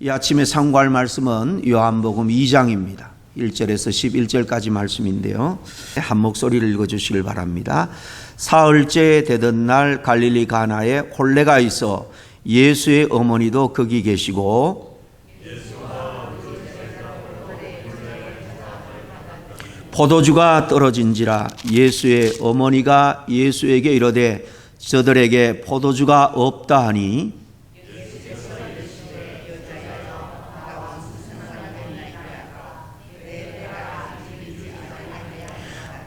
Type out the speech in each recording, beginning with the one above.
이 아침에 상고할 말씀은 요한복음 2장입니다. 1절에서 11절까지 말씀인데요. 한 목소리를 읽어주시길 바랍니다. 사흘째 되던 날 갈릴리 가나에 혼례가 있어 예수의 어머니도 거기 계시고 포도주가 떨어진지라 예수의 어머니가 예수에게 이르되 저들에게 포도주가 없다 하니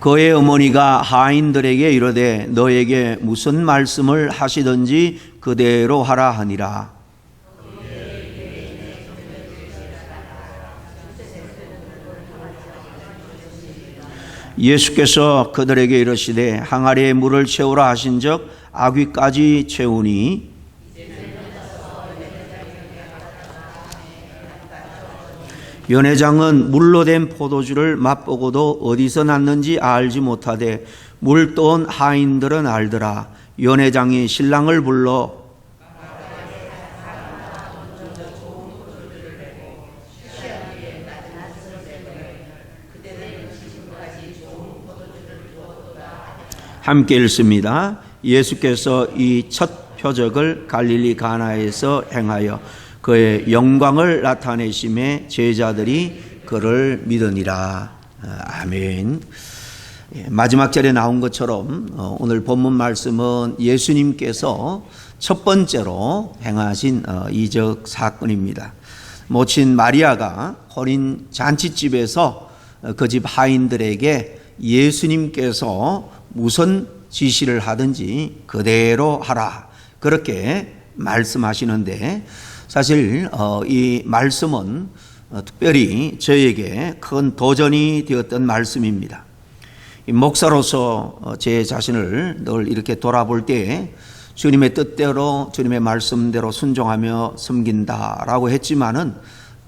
그의 어머니가 하인들에게 이르되 너에게 무슨 말씀을 하시든지 그대로 하라 하니라. 예수께서 그들에게 이르시되 항아리에 물을 채우라 하신즉 아귀까지 채우니 연회장은 물로 된 포도주를 맛보고도 어디서 났는지 알지 못하되 물 떠온 하인들은 알더라. 연회장이 신랑을 불러 함께 읽습니다. 예수께서 이 첫 표적을 갈릴리 가나에서 행하여 그의 영광을 나타내심에 제자들이 그를 믿으니라. 아멘. 마지막 절에 나온 것처럼 오늘 본문 말씀은 예수님께서 첫 번째로 행하신 이적 사건입니다. 모친 마리아가 혼인 잔치집에서 그 집 하인들에게 예수님께서 무슨 지시를 하든지 그대로 하라, 그렇게 말씀하시는데 사실 이 말씀은 특별히 저에게 큰 도전이 되었던 말씀입니다. 목사로서 제 자신을 늘 이렇게 돌아볼 때 주님의 뜻대로 주님의 말씀대로 순종하며 섬긴다라고 했지만은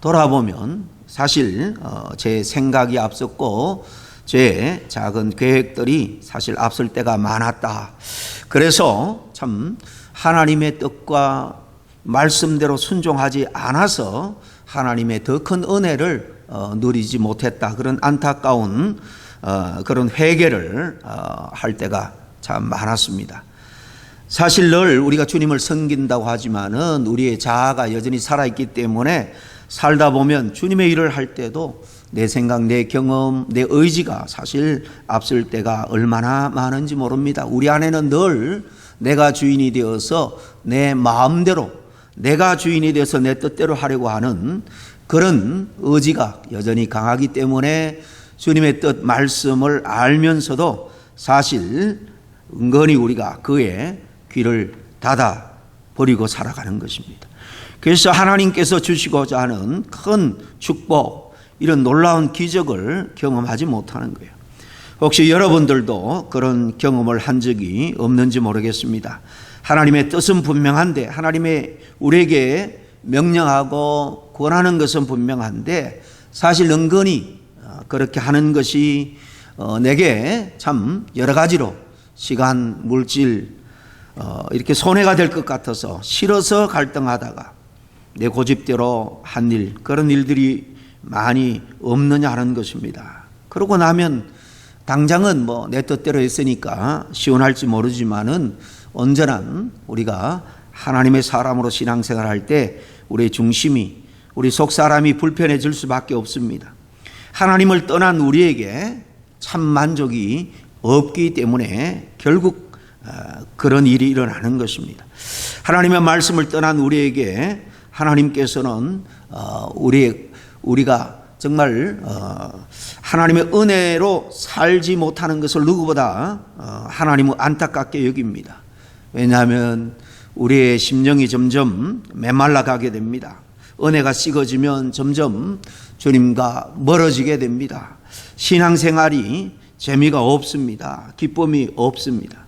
돌아보면 사실 제 생각이 앞섰고 제 작은 계획들이 사실 앞설 때가 많았다. 그래서 참 하나님의 뜻과 말씀대로 순종하지 않아서 하나님의 더 큰 은혜를 누리지 못했다. 그런 안타까운 그런 회개를 할 때가 참 많았습니다. 사실 늘 우리가 주님을 섬긴다고 하지만은 우리의 자아가 여전히 살아있기 때문에 살다 보면 주님의 일을 할 때도 내 생각, 내 경험, 내 의지가 사실 앞설 때가 얼마나 많은지 모릅니다. 우리 안에는 늘 내가 주인이 되어서 내 마음대로, 내가 주인이 되어서 내 뜻대로 하려고 하는 그런 의지가 여전히 강하기 때문에 주님의 뜻 말씀을 알면서도 사실 은근히 우리가 그의 귀를 닫아 버리고 살아가는 것입니다. 그래서 하나님께서 주시고자 하는 큰 축복, 이런 놀라운 기적을 경험하지 못하는 거예요. 혹시 여러분들도 그런 경험을 한 적이 없는지 모르겠습니다. 하나님의 뜻은 분명한데, 하나님의 우리에게 명령하고 권하는 것은 분명한데 사실 은근히 그렇게 하는 것이 내게 참 여러 가지로 시간, 물질 이렇게 손해가 될 것 같아서 싫어서 갈등하다가 내 고집대로 한 일, 그런 일들이 많이 없느냐 하는 것입니다. 그러고 나면 당장은 뭐 내 뜻대로 했으니까 시원할지 모르지만은 언제나 우리가 하나님의 사람으로 신앙생활 할 때 우리의 중심이, 우리 속 사람이 불편해질 수밖에 없습니다. 하나님을 떠난 우리에게 참 만족이 없기 때문에 결국 그런 일이 일어나는 것입니다. 하나님의 말씀을 떠난 우리에게 하나님께서는 우리가 정말 하나님의 은혜로 살지 못하는 것을 누구보다 하나님은 안타깝게 여깁니다. 왜냐하면 우리의 심령이 점점 메말라 가게 됩니다. 은혜가 식어지면 점점 주님과 멀어지게 됩니다. 신앙생활이 재미가 없습니다. 기쁨이 없습니다.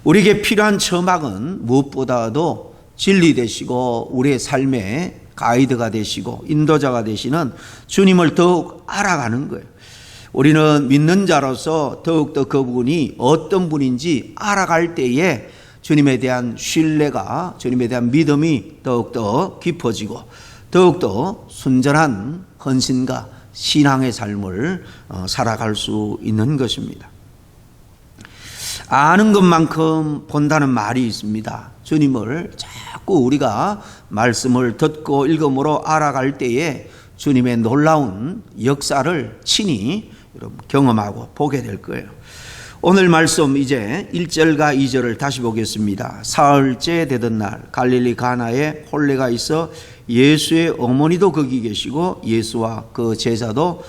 우리에게 필요한 처막은 무엇보다도 진리 되시고 우리의 삶의 가이드가 되시고 인도자가 되시는 주님을 더욱 알아가는 거예요. 우리는 믿는 자로서 더욱더 그분이 어떤 분인지 알아갈 때에 주님에 대한 신뢰가, 주님에 대한 믿음이 더욱더 깊어지고 더욱더 순전한 헌신과 신앙의 삶을 살아갈 수 있는 것입니다. 아는 것만큼 본다는 말이 있습니다. 주님을 자꾸 우리가 말씀을 듣고 읽음으로 알아갈 때에 주님의 놀라운 역사를 친히 경험하고 보게 될 거예요. 오늘 말씀 이제 1절과 2절을 다시 보겠습니다. 사흘째 되던 날 갈릴리 가나에 혼례가 있어 예수의 어머니도 거기 계시고 예수와 그 제자들도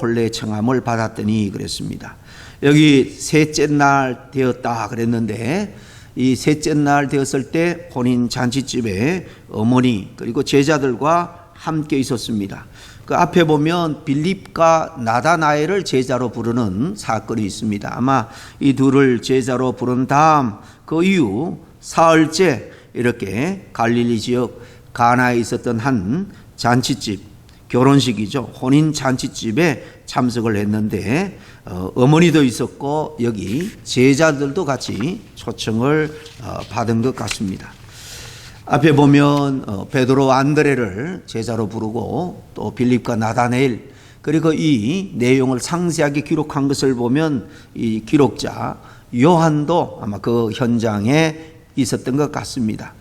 혼례 청함을 받았더니 그랬습니다. 여기 셋째 날 되었다 그랬는데 이 셋째 날 되었을 때 혼인 잔치집에 어머니 그리고 제자들과 함께 있었습니다. 그 앞에 보면 빌립과 나다나엘을 제자로 부르는 사건이 있습니다. 아마 이 둘을 제자로 부른 다음 그 이후 사흘째 이렇게 갈릴리 지역 가나에 있었던 한 잔치집, 결혼식이죠. 혼인 잔치집에 참석을 했는데 어머니도 있었고 여기 제자들도 같이 초청을 받은 것 같습니다. 앞에 보면 베드로 안드레를 제자로 부르고 또 빌립과 나다나엘 그리고 이 내용을 상세하게 기록한 것을 보면 이 기록자 요한도 아마 그 현장에 있었던 것 같습니다.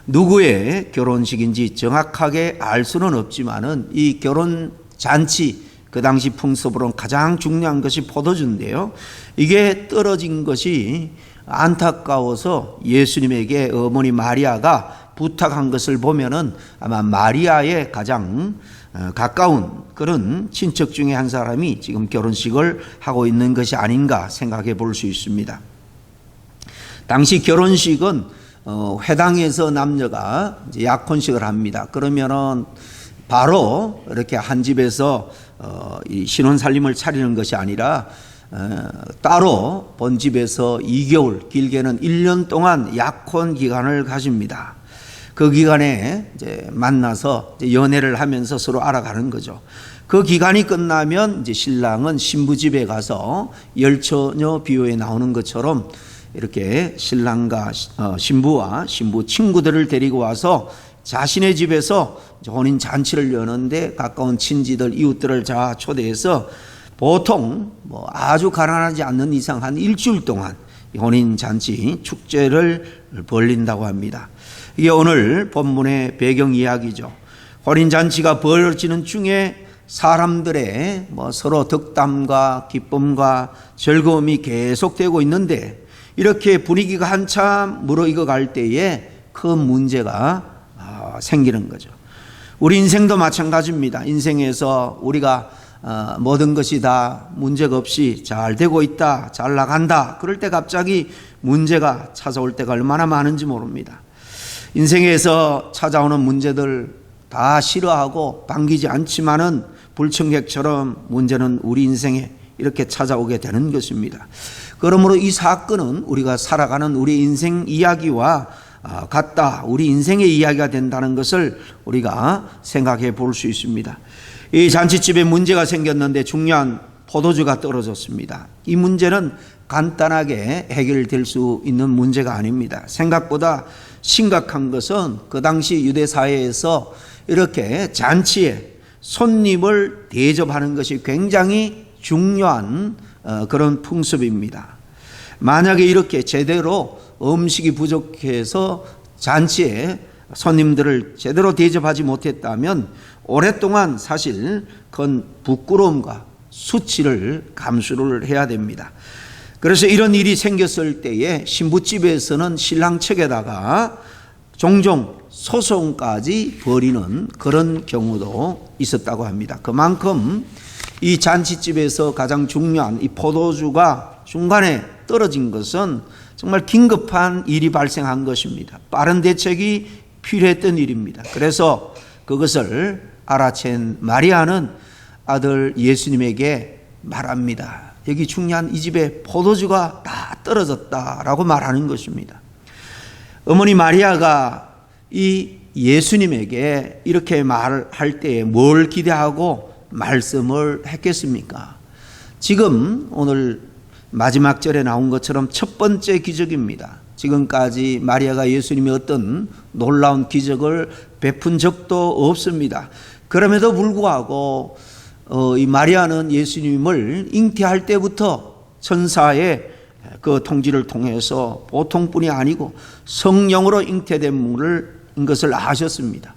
누구의 결혼식인지 정확하게 알 수는 없지만은 이 결혼 잔치 그 당시 풍습으로는 가장 중요한 것이 포도주인데요. 이게 떨어진 것이 안타까워서 예수님에게 어머니 마리아가 부탁한 것을 보면은 아마 마리아의 가장 가까운 그런 친척 중에 한 사람이 지금 결혼식을 하고 있는 것이 아닌가 생각해 볼 수 있습니다. 당시 결혼식은 회당에서 남녀가 이제 약혼식을 합니다. 그러면은 바로 이렇게 한 집에서 이 신혼 살림을 차리는 것이 아니라 따로 본집에서 2개월 길게는 1년 동안 약혼 기간을 가집니다. 그 기간에 이제 만나서 이제 연애를 하면서 서로 알아가는 거죠. 그 기간이 끝나면 이제 신랑은 신부 집에 가서 열처녀 비유에 나오는 것처럼 이렇게 신랑과 신부와 신부 친구들을 데리고 와서 자신의 집에서 혼인 잔치를 여는데 가까운 친지들 이웃들을 다 초대해서 보통 아주 가난하지 않는 이상 한 일주일 동안 혼인 잔치 축제를 벌린다고 합니다. 이게 오늘 본문의 배경 이야기죠. 혼인 잔치가 벌어지는 중에 사람들의 서로 덕담과 기쁨과 즐거움이 계속되고 있는데 이렇게 분위기가 한참 무르익어 갈 때에 큰 문제가 생기는 거죠. 우리 인생도 마찬가지입니다. 인생에서 우리가 모든 것이 다 문제가 없이 잘 되고 있다, 잘 나간다. 그럴 때 갑자기 문제가 찾아올 때가 얼마나 많은지 모릅니다. 인생에서 찾아오는 문제들 다 싫어하고 반기지 않지만은 불청객처럼 문제는 우리 인생에 이렇게 찾아오게 되는 것입니다. 그러므로 이 사건은 우리가 살아가는 우리 인생 이야기와 같다. 우리 인생의 이야기가 된다는 것을 우리가 생각해 볼 수 있습니다. 이 잔치집에 문제가 생겼는데 중요한 포도주가 떨어졌습니다. 이 문제는 간단하게 해결될 수 있는 문제가 아닙니다. 생각보다 심각한 것은 그 당시 유대 사회에서 이렇게 잔치에 손님을 대접하는 것이 굉장히 중요한 그런 풍습입니다. 만약에 이렇게 제대로 음식이 부족해서 잔치에 손님들을 제대로 대접하지 못했다면 오랫동안 사실 큰 부끄러움과 수치를 감수를 해야 됩니다. 그래서 이런 일이 생겼을 때에 신부집에서는 신랑 측에다가 종종 소송까지 벌이는 그런 경우도 있었다고 합니다. 그만큼 이 잔치집에서 가장 중요한 이 포도주가 중간에 떨어진 것은 정말 긴급한 일이 발생한 것입니다. 빠른 대책이 필요했던 일입니다. 그래서 그것을 알아챈 마리아는 아들 예수님에게 말합니다. 여기 중요한 이 집에 포도주가 다 떨어졌다라고 말하는 것입니다. 어머니 마리아가 이 예수님에게 이렇게 말할 때에 뭘 기대하고 말씀을 했겠습니까? 지금 오늘 마지막 절에 나온 것처럼 첫 번째 기적입니다. 지금까지 마리아가 예수님의 어떤 놀라운 기적을 베푼 적도 없습니다. 그럼에도 불구하고 이 마리아는 예수님을 잉태할 때부터 천사의 그 통지를 통해서 보통뿐이 아니고 성령으로 잉태된 것을 아셨습니다.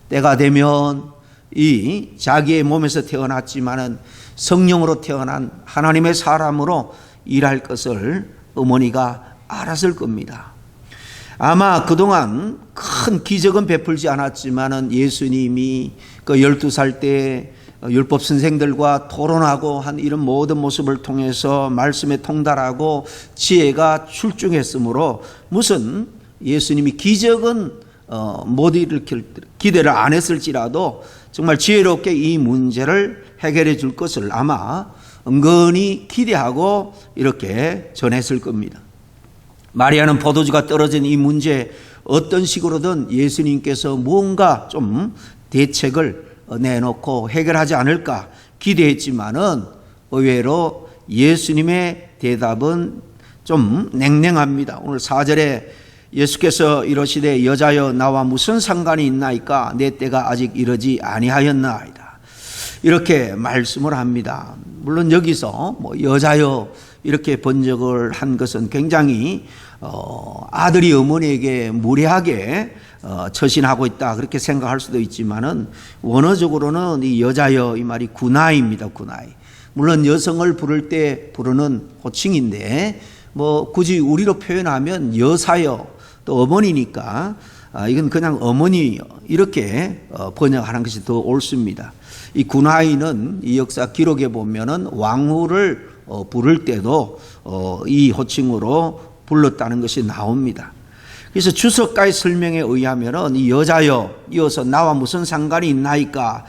때가 되면 이 자기의 몸에서 태어났지만은 성령으로 태어난 하나님의 사람으로 일할 것을 어머니가 알았을 겁니다. 아마 그동안 큰 기적은 베풀지 않았지만은 예수님이 그 12살 때 율법 선생들과 토론하고 한 이런 모든 모습을 통해서 말씀에 통달하고 지혜가 출중했으므로 무슨 예수님이 기적은 못 일으킬 기대를 안 했을지라도 정말 지혜롭게 이 문제를 해결해 줄 것을 아마 은근히 기대하고 이렇게 전했을 겁니다. 마리아는 포도주가 떨어진 이 문제 어떤 식으로든 예수님께서 무언가 좀 대책을 내놓고 해결하지 않을까 기대했지만은 의외로 예수님의 대답은 좀 냉랭합니다. 오늘 4절에 예수께서 이러시되 여자여 나와 무슨 상관이 있나이까 내 때가 아직 이르지 아니하였나이다. 이렇게 말씀을 합니다. 물론 여기서 여자여 이렇게 번역을 한 것은 굉장히 아들이 어머니에게 무례하게 처신하고 있다 그렇게 생각할 수도 있지만은 원어적으로는 이 여자여 이 말이 구나이입니다. 구나이. 물론 여성을 부를 때 부르는 호칭인데 굳이 우리로 표현하면 여사여 또 어머니니까 이건 그냥 어머니 이렇게 번역하는 것이 더 옳습니다. 이 구나이는 이 역사 기록에 보면은 왕후를 부를 때도 이 호칭으로 불렀다는 것이 나옵니다. 그래서 주석가의 설명에 의하면은 이 여자여 이어서 나와 무슨 상관이 있나이까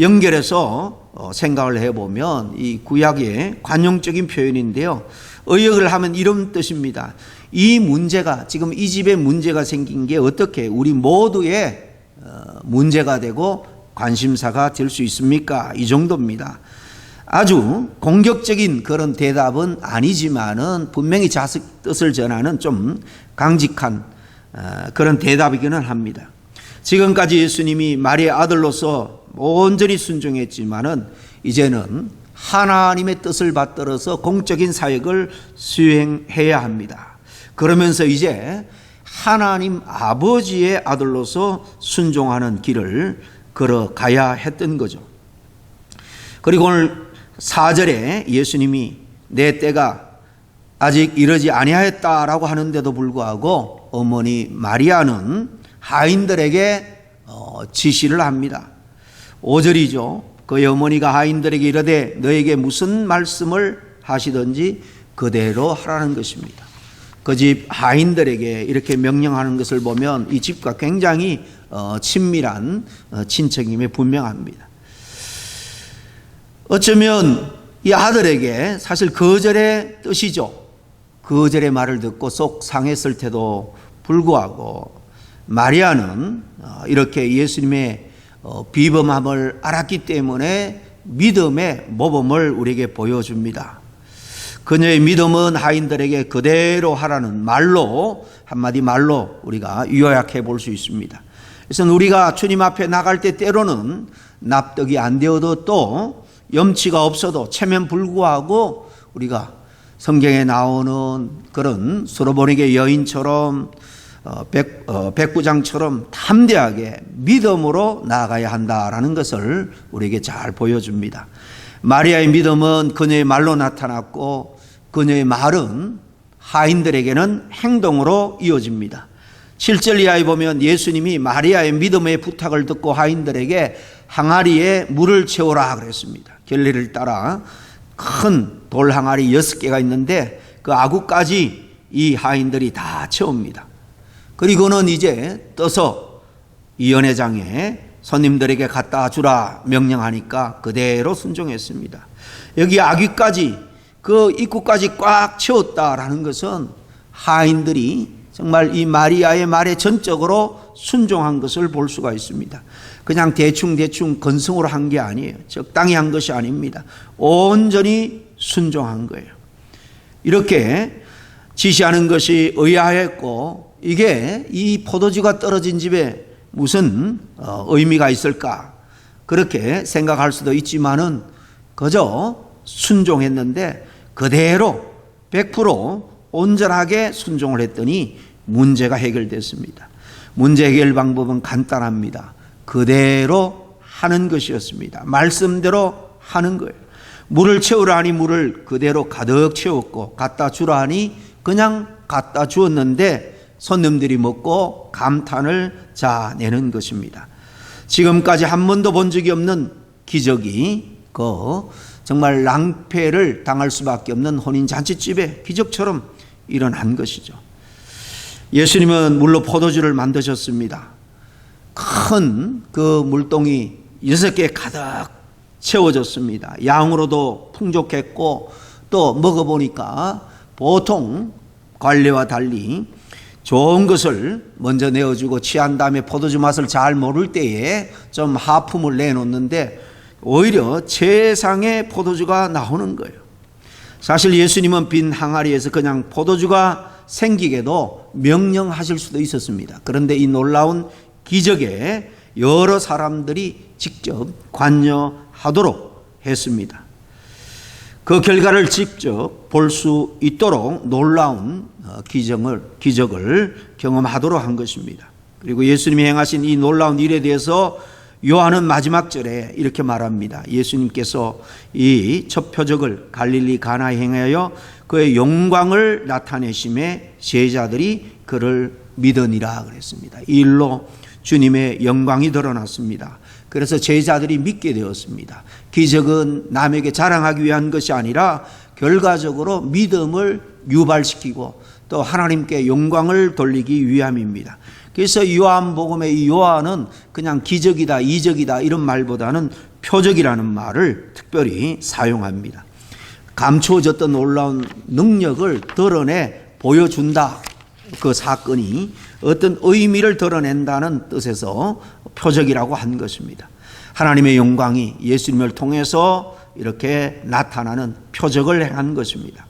연결해서 생각을 해보면 이 구약의 관용적인 표현인데요. 의역을 하면 이런 뜻입니다. 이 문제가 지금 이 집에 문제가 생긴 게 어떻게 우리 모두의 문제가 되고 관심사가 될 수 있습니까? 이 정도입니다. 아주 공격적인 그런 대답은 아니지만은 분명히 자식 뜻을 전하는 좀 강직한 그런 대답이기는 합니다. 지금까지 예수님이 마리아 아들로서 온전히 순종했지만은 이제는 하나님의 뜻을 받들어서 공적인 사역을 수행해야 합니다. 그러면서 이제 하나님 아버지의 아들로서 순종하는 길을 걸어가야 했던 거죠. 그리고 오늘 4절에 예수님이 내 때가 아직 이르지 아니하였다라고 하는데도 불구하고 어머니 마리아는 하인들에게 지시를 합니다. 5절이죠. 그의 어머니가 하인들에게 이르되 너에게 무슨 말씀을 하시든지 그대로 하라는 것입니다. 그 집 하인들에게 이렇게 명령하는 것을 보면 이 집과 굉장히 친밀한 친척임에 분명합니다. 어쩌면 이 아들에게 사실 거절의 뜻이죠. 거절의 말을 듣고 속 상했을 때도 불구하고 마리아는 이렇게 예수님의 비범함을 알았기 때문에 믿음의 모범을 우리에게 보여줍니다. 그녀의 믿음은 하인들에게 그대로 하라는 말로 한마디 말로 우리가 요약해 볼 수 있습니다. 그래서 우리가 주님 앞에 나갈 때 때로는 납득이 안 되어도 또 염치가 없어도 체면 불구하고 우리가 성경에 나오는 그런 수로보니게 여인처럼 백부장처럼 담대하게 믿음으로 나아가야 한다라는 것을 우리에게 잘 보여줍니다. 마리아의 믿음은 그녀의 말로 나타났고 그녀의 말은 하인들에게는 행동으로 이어집니다. 7절 이하에 보면 예수님이 마리아의 믿음의 부탁을 듣고 하인들에게 항아리에 물을 채우라 그랬습니다. 결례를 따라 큰 돌 항아리 6개가 있는데 그 아구까지 이 하인들이 다 채웁니다. 그리고는 이제 떠서 이 연회장에 손님들에게 갖다 주라 명령하니까 그대로 순종했습니다. 여기 아귀까지 그 입구까지 꽉 채웠다라는 것은 하인들이 정말 이 마리아의 말에 전적으로 순종한 것을 볼 수가 있습니다. 그냥 대충 건성으로 한 게 아니에요. 적당히 한 것이 아닙니다. 온전히 순종한 거예요. 이렇게 지시하는 것이 의아했고, 이게 이 포도주가 떨어진 집에 무슨 의미가 있을까, 그렇게 생각할 수도 있지만은 그저 순종했는데 그대로 100% 온전하게 순종을 했더니 문제가 해결됐습니다. 문제 해결 방법은 간단합니다. 그대로 하는 것이었습니다. 말씀대로 하는 거예요. 물을 채우라 하니 물을 그대로 가득 채웠고, 갖다 주라 하니 그냥 갖다 주었는데 손님들이 먹고 감탄을 자내는 것입니다. 지금까지 한 번도 본 적이 없는 기적이 정말 낭패를 당할 수밖에 없는 혼인잔치집에 기적처럼 일어난 것이죠. 예수님은 물로 포도주를 만드셨습니다. 큰 그 물동이 6개 가득 채워졌습니다. 양으로도 풍족했고, 또 먹어보니까 보통 관례와 달리 좋은 것을 먼저 내어주고 취한 다음에 포도주 맛을 잘 모를 때에 좀 하품을 내놓는데 오히려 최상의 포도주가 나오는 거예요. 사실 예수님은 빈 항아리에서 그냥 포도주가 생기게도 명령하실 수도 있었습니다. 그런데 이 놀라운 기적에 여러 사람들이 직접 관여하도록 했습니다. 그 결과를 직접 볼 수 있도록 놀라운 기적을 경험하도록 한 것입니다. 그리고 예수님이 행하신 이 놀라운 일에 대해서 요한은 마지막 절에 이렇게 말합니다. 예수님께서 이 첫 표적을 갈릴리 가나에 행하여 그의 영광을 나타내심에 제자들이 그를 믿으니라 그랬습니다. 이 일로 주님의 영광이 드러났습니다. 그래서 제자들이 믿게 되었습니다. 기적은 남에게 자랑하기 위한 것이 아니라 결과적으로 믿음을 유발시키고 또 하나님께 영광을 돌리기 위함입니다. 그래서 요한복음의 이 요한은 그냥 기적이다, 이적이다 이런 말보다는 표적이라는 말을 특별히 사용합니다. 감추어졌던 놀라운 능력을 드러내 보여준다. 그 사건이 어떤 의미를 드러낸다는 뜻에서 표적이라고 한 것입니다. 하나님의 영광이 예수님을 통해서 이렇게 나타나는 표적을 행한 것입니다.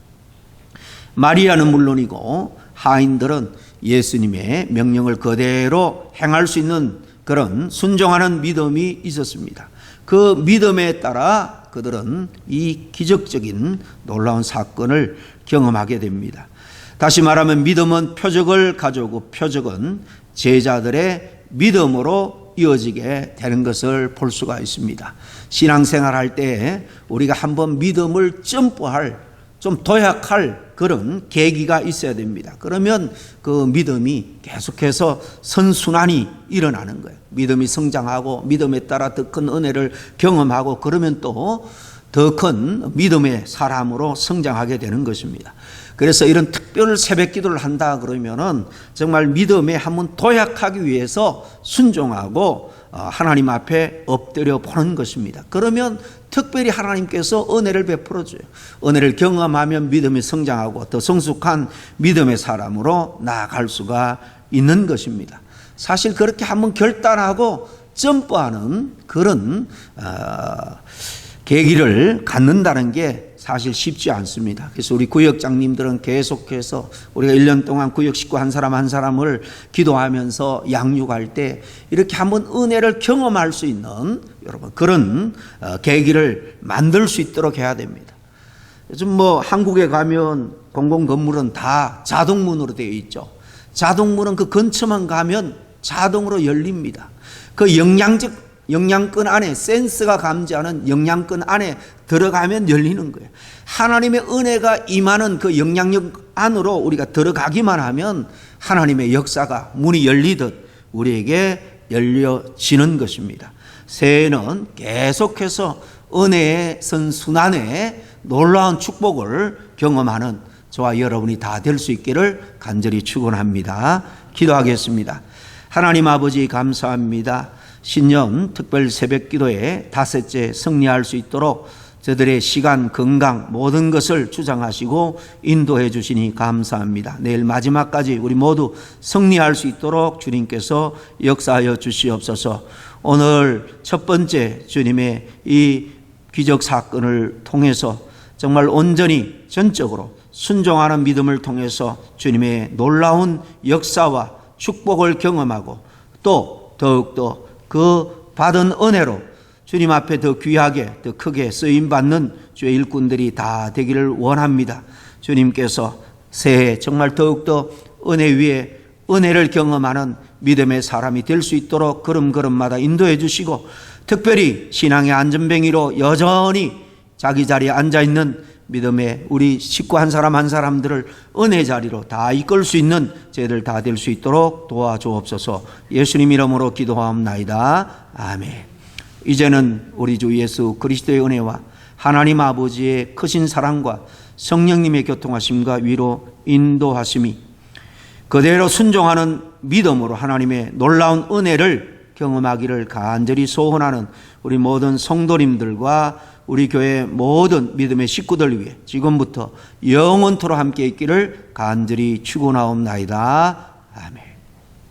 마리아는 물론이고 하인들은 예수님의 명령을 그대로 행할 수 있는 그런 순종하는 믿음이 있었습니다. 그 믿음에 따라 그들은 이 기적적인 놀라운 사건을 경험하게 됩니다. 다시 말하면 믿음은 표적을 가져오고 표적은 제자들의 믿음으로 이어지게 되는 것을 볼 수가 있습니다. 신앙생활 할 때 우리가 한번 믿음을 점프할, 좀 도약할 그런 계기가 있어야 됩니다. 그러면 그 믿음이 계속해서 선순환이 일어나는 거예요. 믿음이 성장하고 믿음에 따라 더 큰 은혜를 경험하고 그러면 또 더 큰 믿음의 사람으로 성장하게 되는 것입니다. 그래서 이런 특별 새벽 기도를 한다 그러면은 정말 믿음에 한번 도약하기 위해서 순종하고 하나님 앞에 엎드려 보는 것입니다. 그러면 특별히 하나님께서 은혜를 베풀어 줘요. 은혜를 경험하면 믿음이 성장하고 더 성숙한 믿음의 사람으로 나아갈 수가 있는 것입니다. 사실 그렇게 한번 결단하고 점프하는 그런 계기를 갖는다는 게 사실 쉽지 않습니다. 그래서 우리 구역장님들은 계속해서 우리가 1년 동안 구역 식구 한 사람 한 사람을 기도하면서 양육할 때 이렇게 한번 은혜를 경험할 수 있는 여러분 그런 계기를 만들 수 있도록 해야 됩니다. 요즘 한국에 가면 공공 건물은 다 자동문으로 되어 있죠. 자동문은 그 근처만 가면 자동으로 열립니다. 그 영양권 안에 센스가 감지하는 영양권 안에 들어가면 열리는 거예요. 하나님의 은혜가 임하는 그 영향력 안으로 우리가 들어가기만 하면 하나님의 역사가 문이 열리듯 우리에게 열려지는 것입니다. 새해는 계속해서 은혜의 선순환에 놀라운 축복을 경험하는 저와 여러분이 다 될 수 있기를 간절히 축원합니다. 기도하겠습니다. 하나님 아버지 감사합니다. 신년 특별 새벽 기도에 닷새째 승리할 수 있도록 저들의 시간, 건강 모든 것을 주장하시고 인도해 주시니 감사합니다. 내일 마지막까지 우리 모두 승리할 수 있도록 주님께서 역사하여 주시옵소서. 오늘 첫 번째 주님의 이 기적 사건을 통해서 정말 온전히 전적으로 순종하는 믿음을 통해서 주님의 놀라운 역사와 축복을 경험하고 또 더욱더 그 받은 은혜로 주님 앞에 더 귀하게 더 크게 쓰임받는 주의 일꾼들이 다 되기를 원합니다. 주님께서 새해 정말 더욱더 은혜 위에 은혜를 경험하는 믿음의 사람이 될 수 있도록 걸음걸음마다 인도해 주시고, 특별히 신앙의 안전뱅이로 여전히 자기 자리에 앉아있는 믿음의 우리 식구 한 사람 한 사람들을 은혜 자리로 다 이끌 수 있는 저희들 다 될 수 있도록 도와주옵소서. 예수님 이름으로 기도하옵나이다. 아멘. 이제는 우리 주 예수 그리스도의 은혜와 하나님 아버지의 크신 사랑과 성령님의 교통하심과 위로 인도하심이 그대로 순종하는 믿음으로 하나님의 놀라운 은혜를 경험하기를 간절히 소원하는 우리 모든 성도님들과 우리 교회 모든 믿음의 식구들 위해 지금부터 영원토록 함께 있기를 간절히 축원하옵나이다. 아멘.